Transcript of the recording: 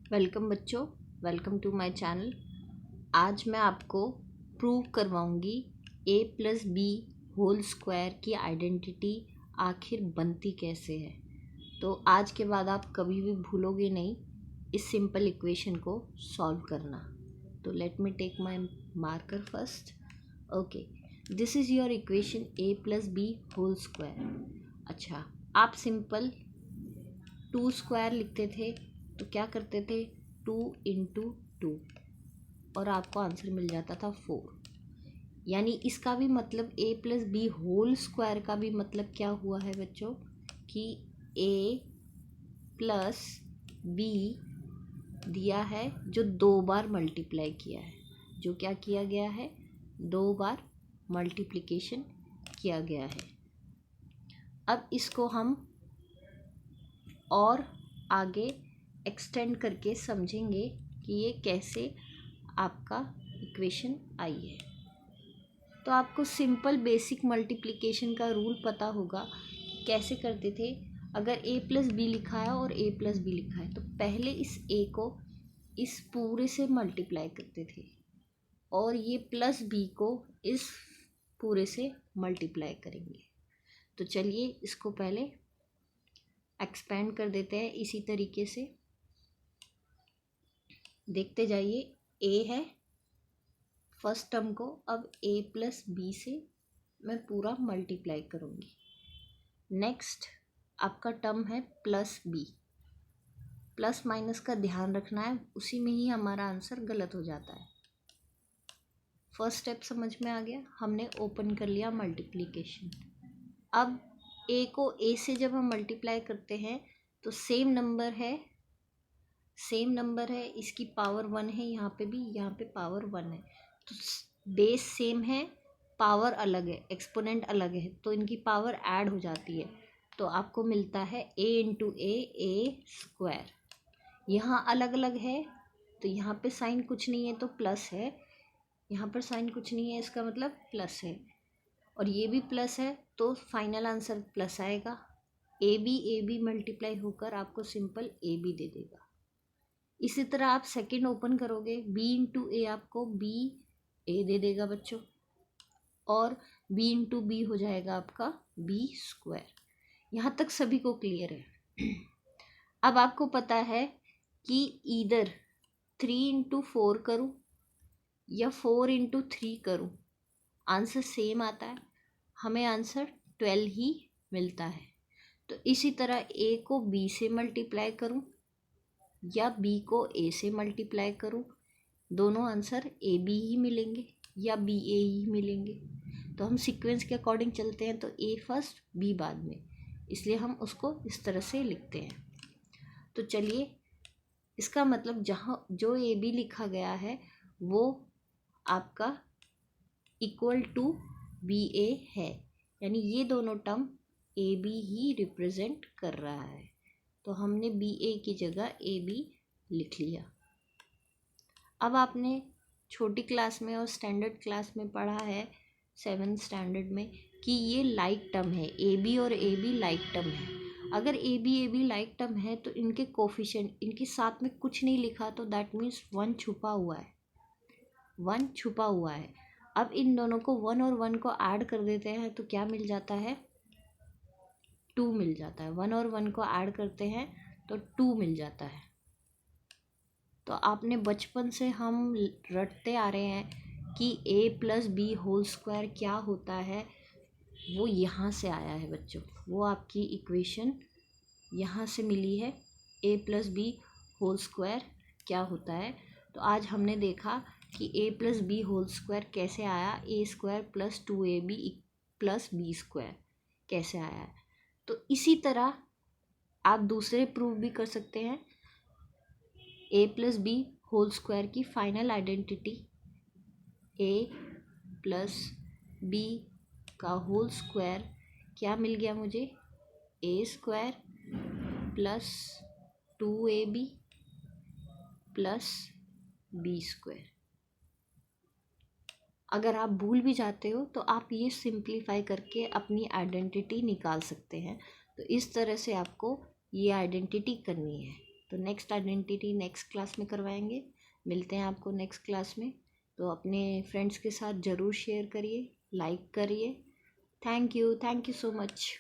Welcome बच्चों, welcome to my channel. आज मैं आपको प्रूव करवाऊंगी a plus B whole square की आइडेंटिटी आखिर बनती कैसे है। तो आज के बाद आप कभी भी भूलोगे नहीं इस सिंपल इक्वेशन को सॉल्व करना। तो let me take my marker first. Okay, this is your equation a plus B whole square. अच्छा, आप सिंपल 2 स्क्वायर लिखते थे तो क्या करते थे, 2 इंटू 2 और आपको आंसर मिल जाता था 4। यानी इसका भी मतलब a plus B whole square का भी मतलब क्या हुआ है बच्चों कि a प्लस बी दिया है जो 2 बार मल्टीप्लाई किया है, जो क्या किया गया है, 2 बार मल्टीप्लिकेशन किया गया है। अब इसको हम और आगे एक्सटेंड करके समझेंगे कि ये कैसे आपका इक्वेशन आई है। तो आपको सिंपल बेसिक मल्टीप्लिकेशन का रूल पता होगा कि कैसे करते थे। अगर a प्लस बी लिखा है और a प्लस बी लिखा है तो पहले इस a को इस पूरे से मल्टीप्लाई करते थे और ये प्लस b को इस पूरे से मल्टीप्लाई करेंगे। तो चलिए इसको पहले एक्सपेंड कर देते हैं। इसी तरीके से देखते जाइए, a है फर्स्ट टर्म को अब a प्लस बी से मैं पूरा मल्टीप्लाई करूँगी। नेक्स्ट आपका टर्म है प्लस बी। प्लस माइनस का ध्यान रखना है, उसी में ही हमारा आंसर गलत हो जाता है। फर्स्ट स्टेप समझ में आ गया, हमने ओपन कर लिया मल्टीप्लिकेशन। अब a को a से जब हम मल्टीप्लाई करते हैं तो सेम नंबर है, इसकी पावर 1 है, यहाँ पे भी, यहाँ पे पावर 1 है, तो बेस सेम है, पावर अलग है, एक्सपोनेंट अलग है, तो इनकी पावर ऐड हो जाती है। तो आपको मिलता है a इंटू ए स्क्वायर। यहाँ अलग अलग है तो यहाँ पे साइन कुछ नहीं है तो प्लस है, यहाँ पर साइन कुछ नहीं है इसका मतलब प्लस है, और ये भी प्लस है तो फाइनल आंसर प्लस आएगा। ए बी मल्टीप्लाई होकर आपको सिंपल ए बी दे देगा। इसी तरह आप सेकंड ओपन करोगे, b इंटू ए आपको b ए दे देगा बच्चों, और b इंटू बी हो जाएगा आपका b स्क्वायर। यहाँ तक सभी को क्लियर है। अब आपको पता है कि ईदर 3 इंटू 4 करूँ या 4 इंटू 3 करूँ, आंसर सेम आता है, हमें आंसर 12 ही मिलता है। तो इसी तरह a को b से मल्टीप्लाई करूँ या b को a से मल्टीप्लाई करूँ, दोनों आंसर ए बी ही मिलेंगे या बी ए ही मिलेंगे। तो हम सीक्वेंस के अकॉर्डिंग चलते हैं, तो a फर्स्ट b बाद में, इसलिए हम उसको इस तरह से लिखते हैं। तो चलिए, इसका मतलब जहाँ जो ए बी लिखा गया है वो आपका इक्वल टू बी ए है, यानी ये दोनों टर्म ए बी ही रिप्रेजेंट कर रहा है। तो हमने बी ए की जगह ए बी लिख लिया। अब आपने छोटी क्लास में और स्टैंडर्ड क्लास में पढ़ा है 7th स्टैंडर्ड में कि ये लाइक टर्म है, ए बी और ए बी लाइक टर्म है। अगर ए बी लाइक टर्म है तो इनके कोफिशिएंट, इनके साथ में कुछ नहीं लिखा तो दैट मीन्स 1 छुपा हुआ है, 1 छुपा हुआ है। अब इन दोनों को 1 और 1 को ऐड कर देते हैं तो क्या मिल जाता है, 2 मिल जाता है। 1 और 1 को ऐड करते हैं तो 2 मिल जाता है। तो आपने बचपन से हम रटते आ रहे हैं कि a plus B whole square क्या होता है, वो यहाँ से आया है बच्चों, वो आपकी इक्वेशन यहाँ से मिली है, a plus B whole square क्या होता है। तो आज हमने देखा कि a plus B whole square कैसे आया, a square plus 2ab plus B square कैसे आया है। तो इसी तरह आप दूसरे प्रूव भी कर सकते हैं। a plus B whole square की final identity a plus b का होल स्क्वायर क्या मिल गया मुझे, a square plus 2ab plus B square. अगर आप भूल भी जाते हो तो आप ये सिंप्लीफाई करके अपनी आइडेंटिटी निकाल सकते हैं। तो इस तरह से आपको ये आइडेंटिटी करनी है। तो नेक्स्ट आइडेंटिटी नेक्स्ट क्लास में करवाएंगे। मिलते हैं आपको नेक्स्ट क्लास में। तो अपने फ्रेंड्स के साथ ज़रूर शेयर करिए, लाइक करिए। Thank you so much.